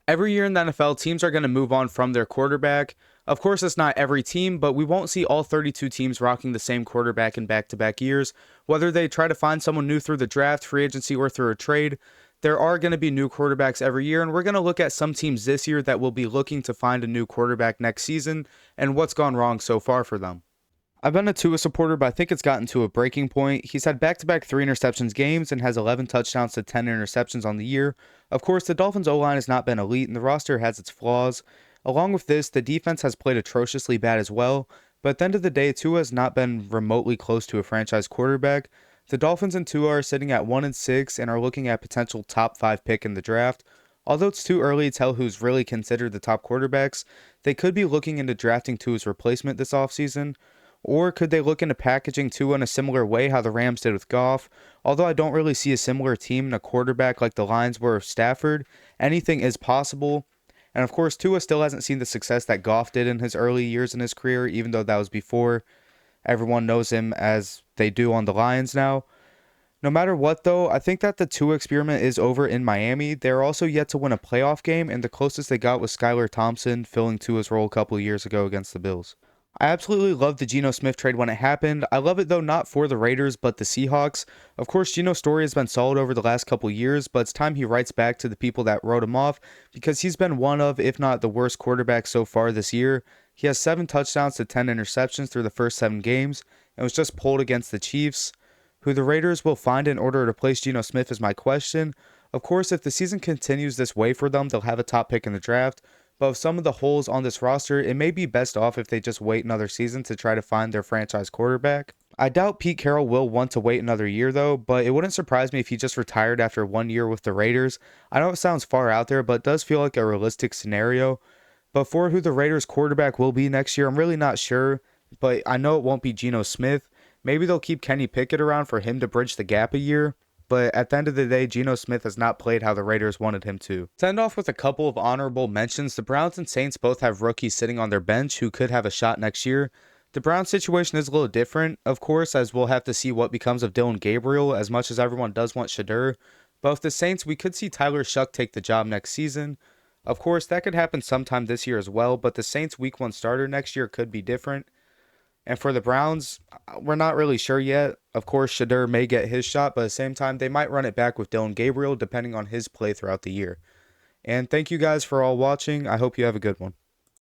Every year in the NFL, teams are going to move on from their quarterback. Of course, it's not every team, but we won't see all 32 teams rocking the same quarterback in back-to-back years. Whether they try to find someone new through the draft, free agency, or through a trade, there are going to be new quarterbacks every year, and we're going to look at some teams this year that will be looking to find a new quarterback next season and what's gone wrong so far for them. I've been a Tua supporter, but I think it's gotten to a breaking point. He's had back-to-back 3 interceptions games and has 11 touchdowns to 10 interceptions on the year. Of course, the Dolphins' O-line has not been elite, and the roster has its flaws. Along with this, the defense has played atrociously bad as well, but at the end of the day, Tua has not been remotely close to a franchise quarterback. The Dolphins and Tua are sitting at 1-6 and are looking at potential top 5 pick in the draft. Although it's too early to tell who's really considered the top quarterbacks, they could be looking into drafting Tua's replacement this offseason. Or could they look into packaging Tua in a similar way how the Rams did with Goff? Although I don't really see a similar team and a quarterback like the Lions were of Stafford, anything is possible. And of course, Tua still hasn't seen the success that Goff did in his early years in his career, even though that was before everyone knows him as they do on the Lions now. No matter what, though, I think that the Tua experiment is over in Miami. They're also yet to win a playoff game, and the closest they got was Skylar Thompson filling Tua's role a couple of years ago against the Bills. I absolutely loved the Geno Smith trade when it happened. I love it though not for the Raiders but the Seahawks. Of course, Geno's story has been solid over the last couple years, but it's time he writes back to the people that wrote him off because he's been one of, if not the worst quarterback so far this year. He has 7 touchdowns to 10 interceptions through the first 7 games and was just pulled against the Chiefs. Who the Raiders will find in order to replace Geno Smith is my question. Of course, if the season continues this way for them, they'll have a top pick in the draft. But with some of the holes on this roster, it may be best off if they just wait another season to try to find their franchise quarterback. I doubt Pete Carroll will want to wait another year though, but it wouldn't surprise me if he just retired after 1 year with the Raiders. I know it sounds far out there, but it does feel like a realistic scenario. But for who the Raiders quarterback will be next year, I'm really not sure, but I know it won't be Geno Smith. Maybe they'll keep Kenny Pickett around for him to bridge the gap a year. But at the end of the day, Geno Smith has not played how the Raiders wanted him to. To end off with a couple of honorable mentions, the Browns and Saints both have rookies sitting on their bench who could have a shot next year. The Browns situation is a little different, of course, as we'll have to see what becomes of Dillon Gabriel, as much as everyone does want Shedeur. But with the Saints, we could see Tyler Shuck take the job next season. Of course, that could happen sometime this year as well, but the Saints' Week 1 starter next year could be different. And for the Browns, we're not really sure yet. Of course, Shedeur may get his shot, but at the same time, they might run it back with Dillon Gabriel, depending on his play throughout the year. And thank you guys for all watching. I hope you have a good one.